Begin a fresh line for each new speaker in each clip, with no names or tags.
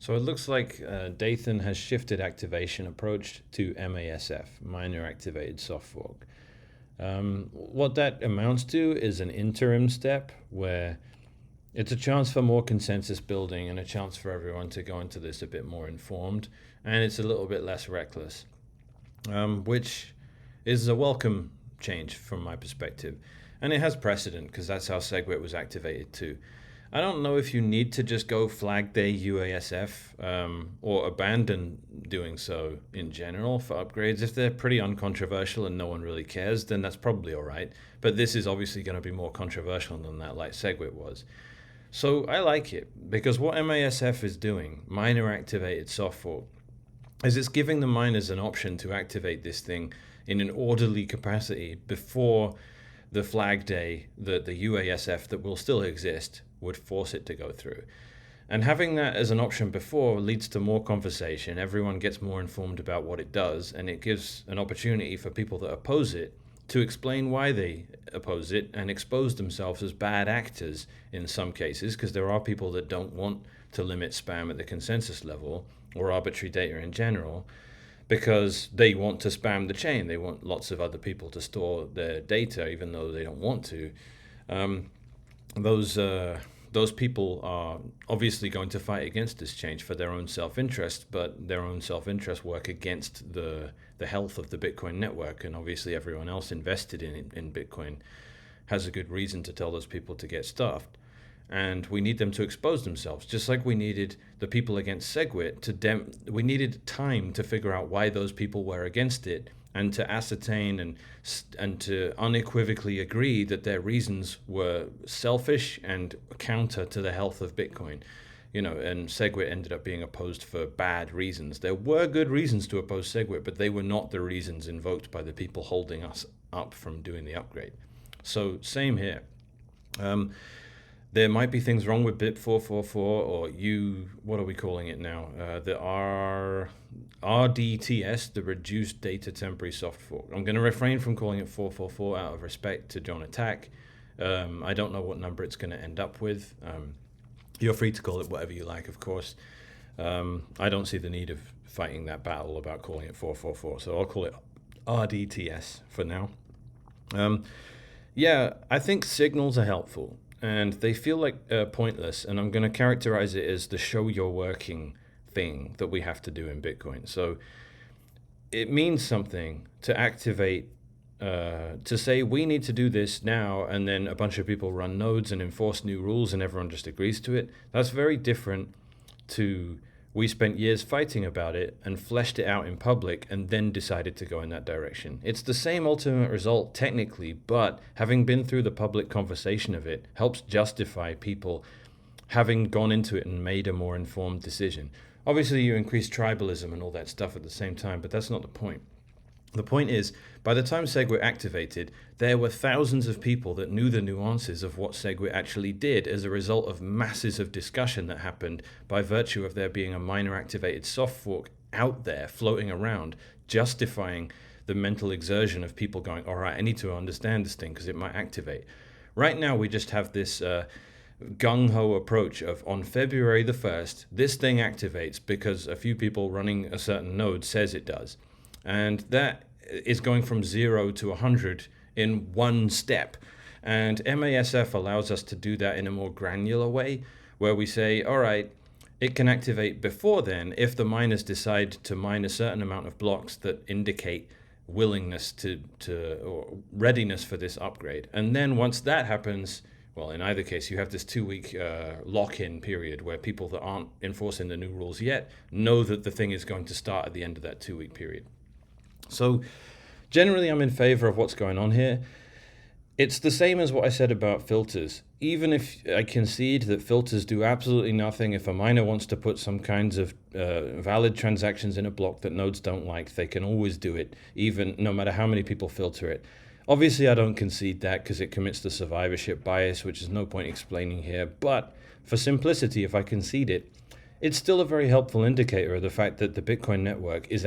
So it looks like Dathan has shifted activation approach to MASF, minor activated soft fork. What that amounts to is an interim step where it's a chance for more consensus building and a chance for everyone to go into this a bit more informed, and it's a little bit less reckless, which is a welcome change from my perspective. And it has precedent because that's how SegWit was activated too. I don't know if you need to just go flag day UASF or abandon doing so in general for upgrades. If they're pretty uncontroversial and no one really cares, then that's probably all right. But this is obviously going to be more controversial than that, like SegWit was. So I like it because what MASF is doing, minor activated soft fork, is it's giving the miners an option to activate this thing in an orderly capacity before the flag day that the UASF that will still exist would force it to go through. And having that as an option before leads to more conversation. Everyone gets more informed about what it does, and it gives an opportunity for people that oppose it to explain why they oppose it and expose themselves as bad actors in some cases, because there are people that don't want to limit spam at the consensus level or arbitrary data in general, because they want to spam the chain. They want lots of other people to store their data, even though they don't want to. Those people are obviously going to fight against this change for their own self-interest, but their own self-interest work against the health of the Bitcoin network, and obviously everyone else invested in Bitcoin has a good reason to tell those people to get stuffed. And we need them to expose themselves, just like we needed the people against SegWit we needed time to figure out why those people were against it, and to ascertain and to unequivocally agree that their reasons were selfish and counter to the health of Bitcoin. And SegWit ended up being opposed for bad reasons. There were good reasons to oppose SegWit, but they were not the reasons invoked by the people holding us up from doing the upgrade. So same here. There might be things wrong with BIP 444 or what are we calling it now? The RDTS, the Reduced Data Temporary Soft Fork. I'm going to refrain from calling it 444 out of respect to John Attack. I don't know what number it's going to end up with. You're free to call it whatever you like, of course. I don't see the need of fighting that battle about calling it 444, so I'll call it RDTS for now. I think signals are helpful, and they feel like pointless, and I'm going to characterize it as the show you're working thing that we have to do in Bitcoin. So it means something to activate, to say we need to do this now, and then a bunch of people run nodes and enforce new rules and everyone just agrees to it. That's very different to we spent years fighting about it and fleshed it out in public and then decided to go in that direction. It's the same ultimate result technically, but having been through the public conversation of it helps justify people having gone into it and made a more informed decision. Obviously, you increase tribalism and all that stuff at the same time, but that's not the point. The point is, by the time SegWit activated, there were thousands of people that knew the nuances of what SegWit actually did as a result of masses of discussion that happened by virtue of there being a minor activated soft fork out there floating around, justifying the mental exertion of people going, all right, I need to understand this thing because it might activate. Right now, we just have this gung-ho approach of on February the 1st, this thing activates because a few people running a certain node says it does. And that is going from 0 to 100 in one step. And MASF allows us to do that in a more granular way, where we say, all right, it can activate before then if the miners decide to mine a certain amount of blocks that indicate willingness or readiness for this upgrade. And then once that happens, well, in either case, you have this 2-week lock-in period where people that aren't enforcing the new rules yet know that the thing is going to start at the end of that 2-week period. So generally, I'm in favor of what's going on here. It's the same as what I said about filters. Even if I concede that filters do absolutely nothing, if a miner wants to put some kinds of valid transactions in a block that nodes don't like, they can always do it, even no matter how many people filter it. Obviously, I don't concede that because it commits to survivorship bias, which is no point explaining here. But for simplicity, if I concede it, it's still a very helpful indicator of the fact that the Bitcoin network is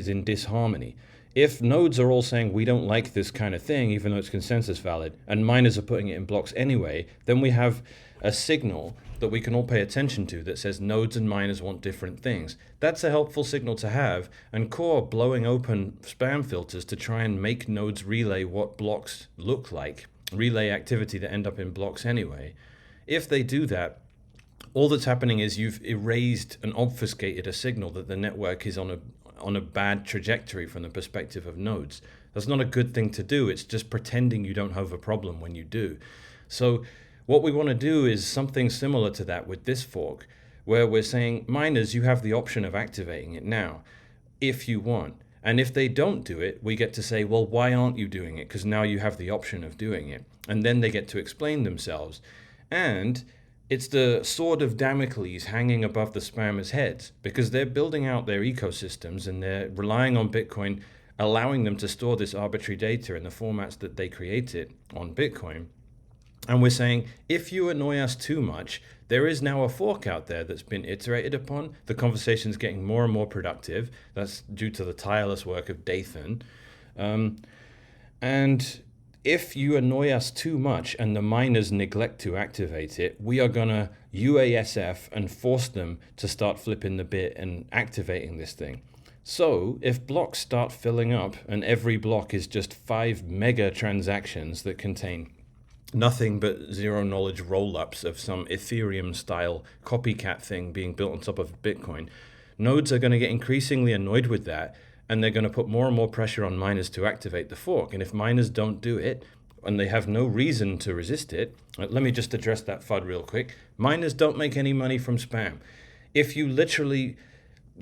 in disharmony. If nodes are all saying we don't like this kind of thing, even though it's consensus valid, and miners are putting it in blocks anyway, then we have a signal that we can all pay attention to that says nodes and miners want different things. That's a helpful signal to have, and Core blowing open spam filters to try and make nodes relay what blocks look like, relay activity that end up in blocks anyway. If they do that, all that's happening is you've erased and obfuscated a signal that the network is on a bad trajectory from the perspective of nodes. That's not a good thing to do. It's just pretending you don't have a problem when you do. So what we want to do is something similar to that with this fork, where we're saying, miners, you have the option of activating it now if you want. And if they don't do it, we get to say, well, why aren't you doing it? Because now you have the option of doing it. And then they get to explain themselves. And it's the sword of Damocles hanging above the spammers' heads, because they're building out their ecosystems and they're relying on Bitcoin, allowing them to store this arbitrary data in the formats that they created on Bitcoin. And we're saying, if you annoy us too much, there is now a fork out there that's been iterated upon. The conversation's getting more and more productive. That's due to the tireless work of Dathan. And if you annoy us too much and the miners neglect to activate it, we are going to UASF and force them to start flipping the bit and activating this thing. So if blocks start filling up and every block is just 5 mega transactions that contain nothing but zero knowledge roll-ups of some Ethereum style copycat thing being built on top of Bitcoin, nodes are going to get increasingly annoyed with that, and they're going to put more and more pressure on miners to activate the fork. And if miners don't do it, and they have no reason to resist it, let me just address that FUD real quick. Miners don't make any money from spam. If you literally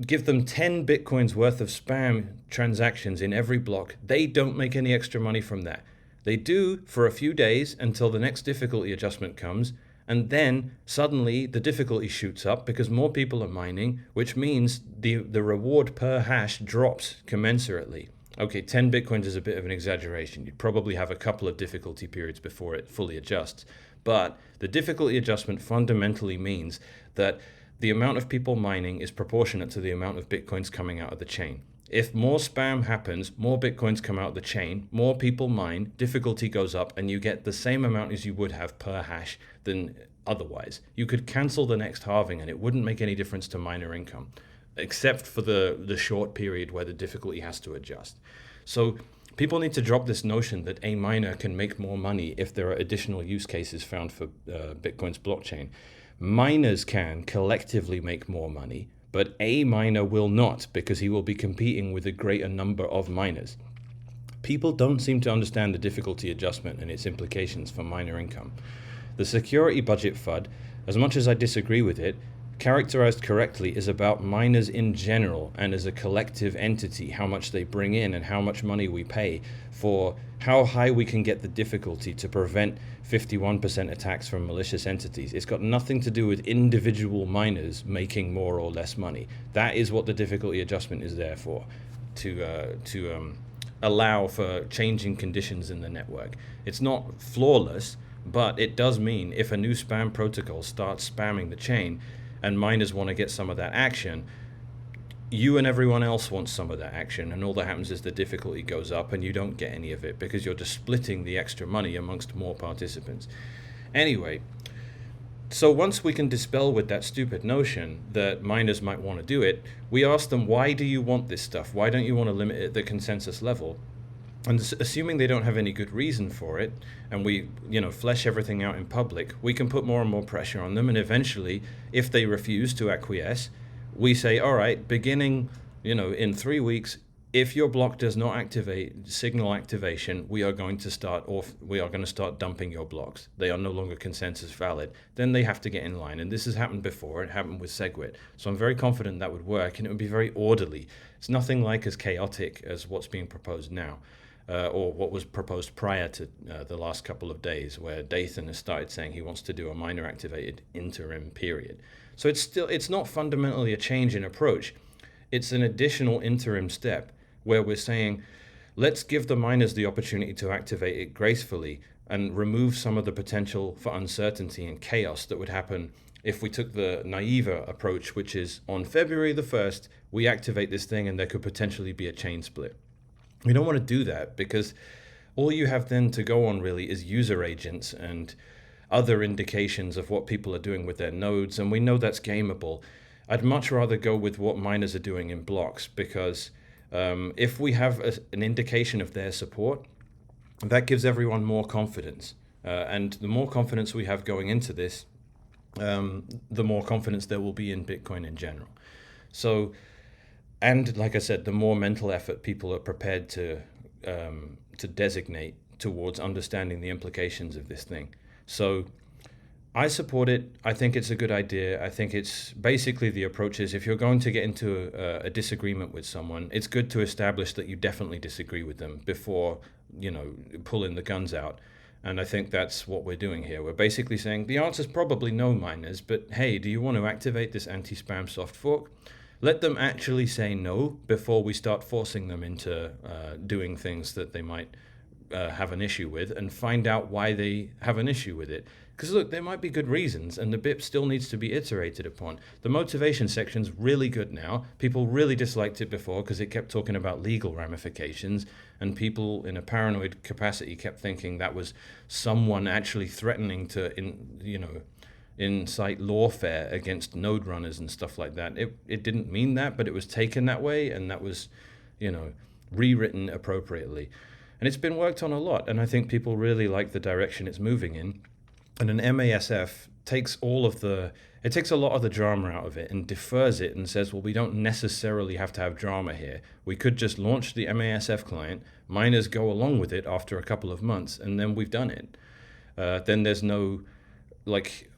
give them 10 Bitcoins worth of spam transactions in every block, they don't make any extra money from that. They do for a few days until the next difficulty adjustment comes, and then suddenly the difficulty shoots up because more people are mining, which means the reward per hash drops commensurately. Okay, 10 Bitcoins is a bit of an exaggeration. You'd probably have a couple of difficulty periods before it fully adjusts. But the difficulty adjustment fundamentally means that the amount of people mining is proportionate to the amount of Bitcoins coming out of the chain. If more spam happens, more Bitcoins come out of the chain, more people mine, difficulty goes up, and you get the same amount as you would have per hash than otherwise. You could cancel the next halving and it wouldn't make any difference to miner income, except for the short period where the difficulty has to adjust. So people need to drop this notion that a miner can make more money if there are additional use cases found for Bitcoin's blockchain. Miners can collectively make more money, but a miner will not, because he will be competing with a greater number of miners. People don't seem to understand the difficulty adjustment and its implications for miner income. The security budget FUD, as much as I disagree with it, characterized correctly, is about miners in general and as a collective entity, how much they bring in and how much money we pay for how high we can get the difficulty to prevent 51% attacks from malicious entities. It's got nothing to do with individual miners making more or less money. That is what the difficulty adjustment is there for, to allow for changing conditions in the network. It's not flawless, but it does mean if a new spam protocol starts spamming the chain and miners want to get some of that action, you and everyone else wants some of that action, and all that happens is the difficulty goes up and you don't get any of it because you're just splitting the extra money amongst more participants. Anyway, so once we can dispel with that stupid notion that miners might want to do it, we ask them, why do you want this stuff? Why don't you want to limit it at the consensus level? And assuming they don't have any good reason for it, and we, flesh everything out in public, we can put more and more pressure on them. And eventually, if they refuse to acquiesce, we say, all right, beginning, in 3 weeks, if your block does not activate signal activation, we are going to start dumping your blocks. They are no longer consensus valid. Then they have to get in line. And this has happened before. It happened with SegWit. So I'm very confident that would work, and it would be very orderly. It's nothing like as chaotic as what's being proposed now. Or what was proposed prior to the last couple of days, where Dathan has started saying he wants to do a miner activated interim period. So it's not fundamentally a change in approach. It's an additional interim step where we're saying, let's give the miners the opportunity to activate it gracefully and remove some of the potential for uncertainty and chaos that would happen if we took the naive approach, which is on February the 1st, we activate this thing and there could potentially be a chain split. We don't want to do that because all you have then to go on really is user agents and other indications of what people are doing with their nodes, and we know that's gameable. I'd much rather go with what miners are doing in blocks, because if we have an indication of their support, that gives everyone more confidence. And the more confidence we have going into this, the more confidence there will be in Bitcoin in general. So, and like I said, the more mental effort people are prepared to designate towards understanding the implications of this thing. So I support it. I think it's a good idea. I think it's basically the approach is, if you're going to get into a disagreement with someone, it's good to establish that you definitely disagree with them before, pulling the guns out. And I think that's what we're doing here. We're basically saying the answer is probably no, miners, but hey, do you want to activate this anti-spam soft fork? Let them actually say no before we start forcing them into doing things that they might have an issue with, and find out why they have an issue with it. Because look, there might be good reasons, and the BIP still needs to be iterated upon. The motivation section's really good now. People really disliked it before because it kept talking about legal ramifications, and people in a paranoid capacity kept thinking that was someone actually threatening to, incite lawfare against node runners and stuff like that. It didn't mean that, but it was taken that way, and that was, rewritten appropriately. And it's been worked on a lot, and I think people really like the direction it's moving in. And an MASF takes a lot of the drama out of it and defers it and says, well, we don't necessarily have to have drama here. We could just launch the MASF client, miners go along with it after a couple of months, and then we've done it. Then there's no,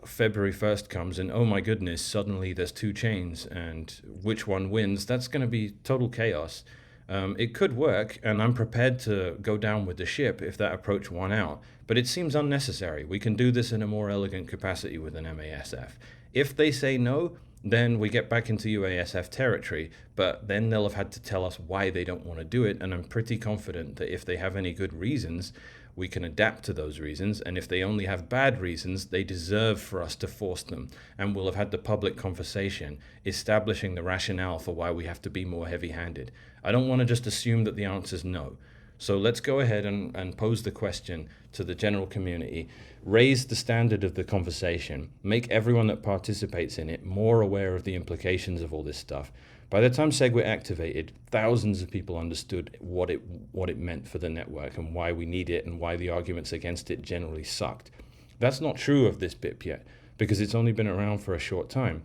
February 1st comes and, oh my goodness, suddenly there's two chains and which one wins? That's going to be total chaos. It could work, and I'm prepared to go down with the ship if that approach won out, but it seems unnecessary. We can do this in a more elegant capacity with an MASF. If they say no, then we get back into UASF territory, but then they'll have had to tell us why they don't want to do it, and I'm pretty confident that if they have any good reasons, we can adapt to those reasons, and if they only have bad reasons, they deserve for us to force them, and we'll have had the public conversation establishing the rationale for why we have to be more heavy-handed. I don't want to just assume that the answer is no. So let's go ahead and pose the question to the general community, raise the standard of the conversation, make everyone that participates in it more aware of the implications of all this stuff. By the time SegWit activated, thousands of people understood what it meant for the network and why we need it and why the arguments against it generally sucked. That's not true of this BIP yet, because it's only been around for a short time.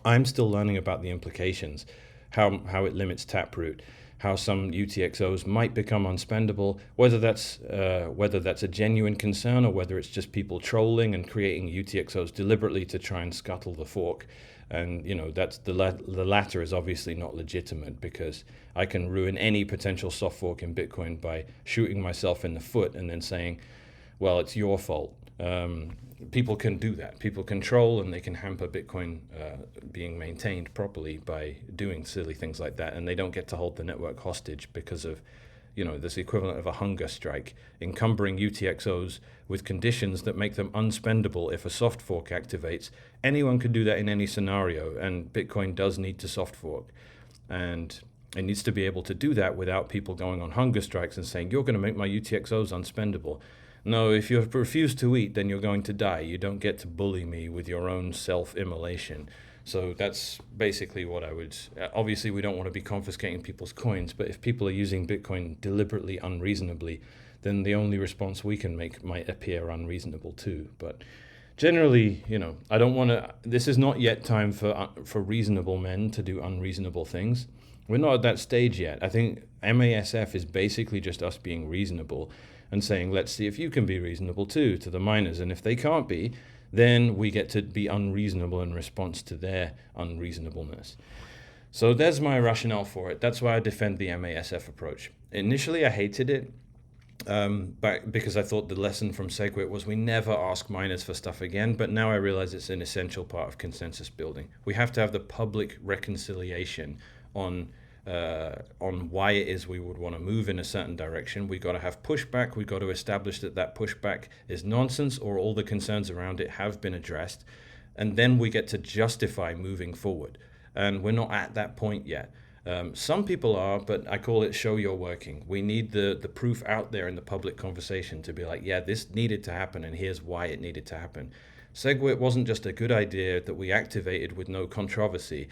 I'm still learning about the implications, how it limits taproot, how some UTXOs might become unspendable, whether that's a genuine concern or whether it's just people trolling and creating UTXOs deliberately to try and scuttle the fork. And that's the latter is obviously not legitimate, because I can ruin any potential soft fork in Bitcoin by shooting myself in the foot and then saying, well, it's your fault. People can do that. People control, and they can hamper Bitcoin being maintained properly by doing silly things like that, and they don't get to hold the network hostage because of, this equivalent of a hunger strike, encumbering UTXOs with conditions that make them unspendable if a soft fork activates. Anyone can do that in any scenario, and Bitcoin does need to soft fork. And it needs to be able to do that without people going on hunger strikes and saying, you're going to make my UTXOs unspendable. No, if you refuse to eat, then you're going to die. You don't get to bully me with your own self-immolation. So that's basically what I would... Obviously, we don't want to be confiscating people's coins, but if people are using Bitcoin deliberately, unreasonably, then the only response we can make might appear unreasonable too. But generally, I don't want to... This is not yet time for reasonable men to do unreasonable things. We're not at that stage yet. I think MASF is basically just us being reasonable and saying, let's see if you can be reasonable too, to the miners. And if they can't be, then we get to be unreasonable in response to their unreasonableness. So there's my rationale for it. That's why I defend the MASF approach. Initially, I hated it, because I thought the lesson from SegWit was we never ask miners for stuff again, but now I realize it's an essential part of consensus building. We have to have the public reconciliation on why it is we would want to move in a certain direction. We got to have pushback. We got to establish that pushback is nonsense, or all the concerns around it have been addressed, and then we get to justify moving forward. And we're not at that point yet. Some people are, but I call it show you're working. We need the proof out there in the public conversation to be like, yeah, this needed to happen and here's why it needed to happen. SegWit wasn't just a good idea that we activated with no controversy.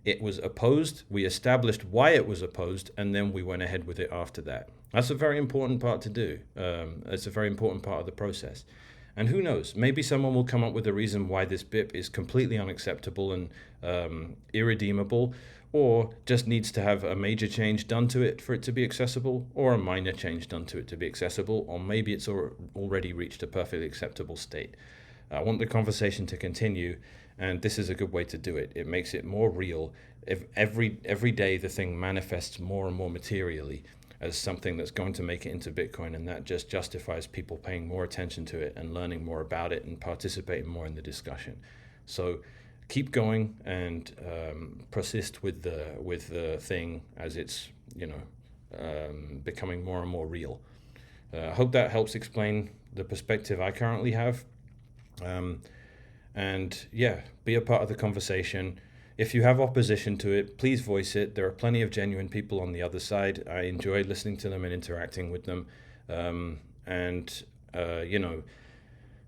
It was opposed, we established why it was opposed, and then we went ahead with it after that. That's a very important part to do. It's a very important part of the process. And who knows, maybe someone will come up with a reason why this BIP is completely unacceptable and irredeemable, or just needs to have a major change done to it for it to be accessible, or a minor change done to it to be accessible, or maybe it's already reached a perfectly acceptable state. I want the conversation to continue, and this is a good way to do it. It makes it more real. If every day the thing manifests more and more materially as something that's going to make it into Bitcoin, and that just justifies people paying more attention to it and learning more about it and participating more in the discussion. So keep going and persist with the thing as it's becoming more and more real. I hope that helps explain the perspective I currently have. And yeah, be a part of the conversation. If you have opposition to it, please voice it. There are plenty of genuine people on the other side. I enjoy listening to them and interacting with them.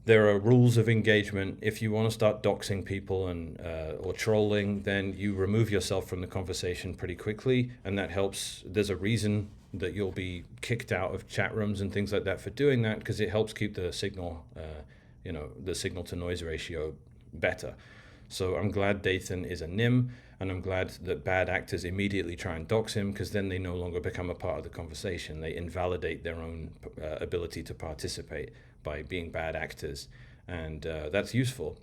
There are rules of engagement. If you want to start doxing people and or trolling, then you remove yourself from the conversation pretty quickly, and that helps. There's a reason that you'll be kicked out of chat rooms and things like that for doing that, because it helps keep the signal, the signal to noise ratio better. So I'm glad Dathan is a NIM, and I'm glad that bad actors immediately try and dox him, because then they no longer become a part of the conversation. They invalidate their own ability to participate by being bad actors, and that's useful.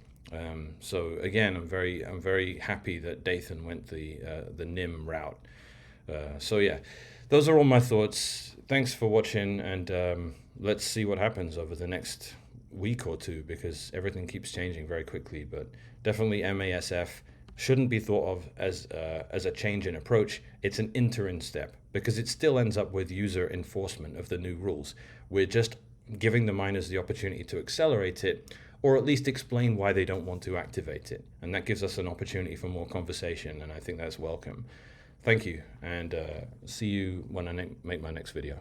So again, I'm very happy that Dathan went the NIM route. So yeah, those are all my thoughts. Thanks for watching, and let's see what happens over the next week or two, because everything keeps changing very quickly. But definitely MASF shouldn't be thought of as a change in approach. It's an interim step, because it still ends up with user enforcement of the new rules. We're just giving the miners the opportunity to accelerate it, or at least explain why they don't want to activate it. And that gives us an opportunity for more conversation, and I think that's welcome. Thank you, and see you when I make my next video.